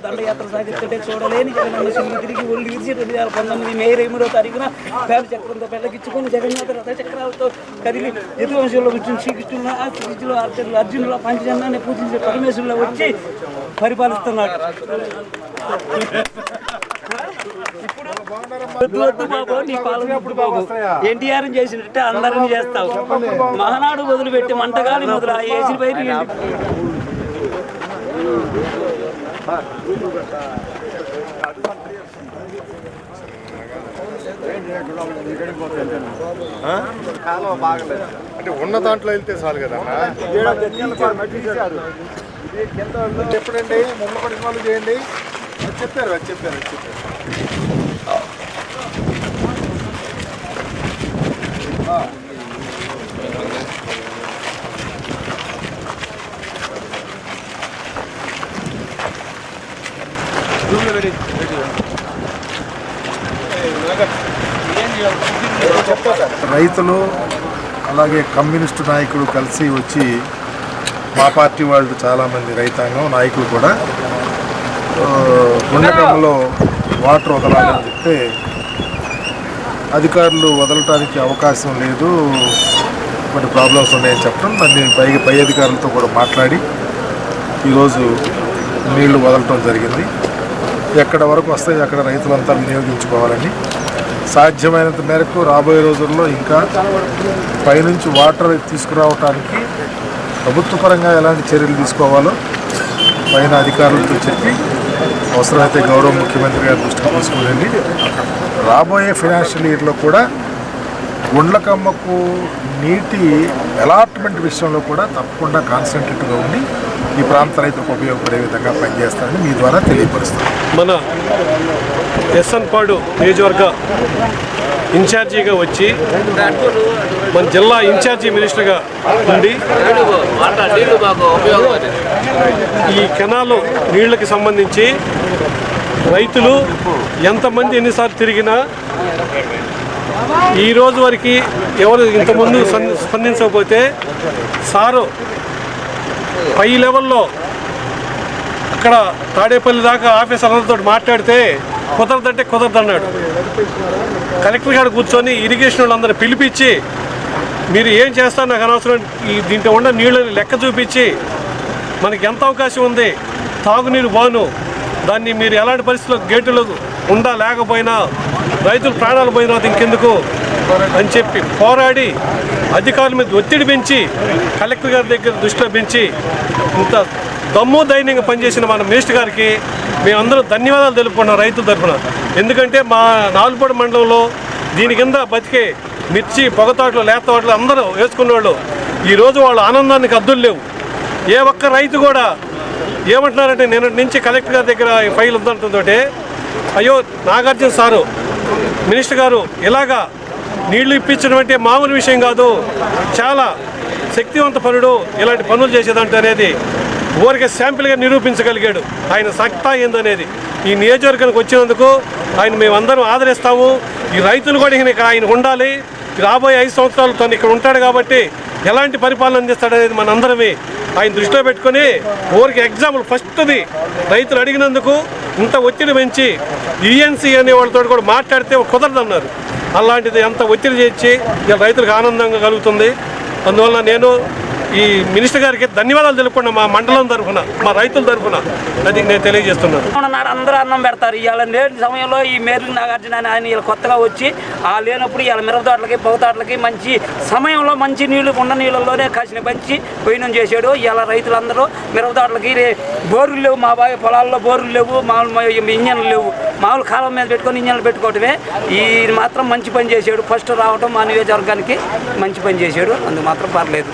దండయాత్ర సాగిస్తుంటే చూడలేని తిరిగి ఒళ్ళు విరిచి 2019 మే 8వ తారీఖున పేద చక్రంతో పెళ్ళగిచ్చుకొని జగన్నాథ రథ చక్రాలతో కదిలి యదువంశంలో వచ్చిన శ్రీకృష్ణుల అర్జునుల పంచజన్యాన్ని పూజించే పరమేశ్వరులో వచ్చి పరిపాలిస్తున్నాడు. ఎన్టీఆర్ చేసినట్టే అందరినీ చేస్తావు. మహానాడు మొదలుపెట్టి మంటగాలి మొదలు ఆ ఏసీ పైన అంటే ఉన్న దాంట్లో వెళ్తే చాలు కదా. ఎప్పుడండి ముందు పడిన వాళ్ళు చేయండి. చెప్పారు. రైతులు అలాగే కమ్యూనిస్టు నాయకులు కలిసి వచ్చి మా పార్టీ వాళ్ళు చాలామంది రైతాంగం నాయకులు కూడా గుండెకమ్మలో వాటర్ వదలాలని చెప్తే అధికారులు వదలటానికి అవకాశం లేదు, కొన్ని ప్రాబ్లమ్స్ ఉన్నాయని చెప్పడం, దాన్ని పై అధికారులతో కూడా మాట్లాడి ఈరోజు నీళ్లు వదలటం జరిగింది. ఎక్కడ వరకు వస్తాయి అక్కడ రైతులంతా వినియోగించుకోవాలని, సాధ్యమైనంత మేరకు రాబోయే రోజుల్లో ఇంకా పైనుంచి వాటర్ తీసుకురావటానికి ప్రభుత్వ పరంగా ఎలాంటి చర్యలు తీసుకోవాలో పైన అధికారులతో చెప్పి అవసరమైతే గౌరవ ముఖ్యమంత్రి గారి దృష్టికి తీసుకుని రాబోయే ఫైనాన్షియల్ ఇయర్లో కూడా గుండ్లకమ్మకు నీటి అలాట్మెంట్ విషయంలో కూడా తప్పకుండా కాన్సన్ట్రేట్గా ఉండి ఈ ప్రాంత రైతులకు ఉపయోగపడే విధంగా పనిచేస్తారని మీ ద్వారా తెలియపరుస్తాను. మన ఎస్ఎన్పాడు నియోజకవర్గ ఇన్ఛార్జిగా వచ్చి మన జిల్లా ఇన్ఛార్జి మినిస్టర్గా ఉండి ఈ కెనాలు నీళ్ళకి సంబంధించి రైతులు ఎంతమంది ఎన్నిసార్లు తిరిగినా ఈ రోజు వరకు ఎవరు ఇంతకుముందు స్పందించకపోతే సారు పై లెవెల్లో అక్కడ తాడేపల్లి దాకా ఆఫీసర్లతో మాట్లాడితే కుదరదంటే కుదరదన్నాడు. కలెక్టర్ గారు కూర్చొని ఇరిగేషన్ వాళ్ళందరూ పిలిపించి మీరు ఏం చేస్తారు నాకు అనవసరం, దీంట్లో ఉన్న నీళ్ళని లెక్క చూపించి మనకి ఎంత అవకాశం ఉంది, తాగునీరు బాను, దాన్ని మీరు ఎలాంటి పరిస్థితుల్లో గేటులకు ఉండా లేకపోయినా రైతులు ప్రాణాలు పోయిన ఇంకెందుకు అని చెప్పి పోరాడి అధికారుల మీద ఒత్తిడి పెంచి కలెక్టర్ గారి దగ్గర దృష్టిలో పెంచి ఇంత దమ్ము ధైర్యంగా పనిచేసిన మన మినిస్టర్ గారికి మేమందరం ధన్యవాదాలు తెలుపుకున్నాం రైతుల తరఫున. ఎందుకంటే మా నాలుపూడి మండలంలో దీని కింద బతికే మిర్చి పొగతోటలు లేత తోటలు అందరూ వేసుకునేవాళ్ళు ఈరోజు వాళ్ళ ఆనందానికి అద్దులు లేవు. ఏ ఒక్క రైతు కూడా ఏమంటున్నారంటే నిన్నటి నుంచి కలెక్టర్ గారి దగ్గర ఫైల్ ఉందంటుందో అయ్యో నాగార్జున సారు మినిస్టర్ గారు ఇలాగా నీళ్లు ఇప్పించడం అంటే మామూలు విషయం కాదు, చాలా శక్తివంత పనుడు ఇలాంటి పనులు చేసేదంట అనేది ఊరికే శాంపిల్గా నిరూపించగలిగాడు ఆయన సత్తా ఏందనేది. ఈ నియోజకవర్గానికి వచ్చినందుకు ఆయన మేమందరం ఆదరిస్తాము. ఈ రైతులు కూడా ఇక్కడ ఆయన ఉండాలి. రాబోయే 5 సంవత్సరాలు తను ఇక్కడ ఉంటాడు కాబట్టి ఎలాంటి పరిపాలన అందిస్తాడనేది మనందరమే ఆయన దృష్టిలో పెట్టుకొని ఊరికి ఎగ్జాంపుల్ ఫస్ట్ది రైతులు అడిగినందుకు ఇంత ఒత్తిడి పెంచి ఈఎన్సీ అనే వాళ్ళతో కూడా మాట్లాడితే కుదరదన్నారు. అలాంటిది ఎంత ఒత్తిడి చేసి ఇలా రైతులకు ఆనందంగా కలుగుతుంది. అందువల్ల నేను ఈ మినిస్టర్ గారికి ధన్యవాదాలు తెలుపుకున్నా మా మండలం తరఫున మా రైతుల తరఫున అది నేను తెలియజేస్తున్నాను. అందరూ అన్నం పెడతారు. ఇవాళ లేని సమయంలో ఈ మేరు నాగార్జున ఆయన వీళ్ళు కొత్తగా వచ్చి లేనప్పుడు ఇవాళ మిరప తోటలకి పొగ తోటలకి మంచి సమయంలో మంచి నీళ్లు ఉన్న నీళ్ళల్లోనే కాసిన పంచి పోయినం చేశాడు. ఇవాళ రైతులందరూ మిరప తోటలకి బోర్లు లేవు, మా బావి పొలాల్లో బోర్లు లేవు, మామూలు ఇంజన్లు లేవు, మామూలు కాలం మీద పెట్టుకొని ఇంజన్లు పెట్టుకోవటమే. ఈ మాత్రం మంచి పని చేశాడు. ఫస్ట్ రావటం మా నియోజకవర్గానికి మంచి పని చేశాడు. అందుకు మాత్రం పర్లేదు.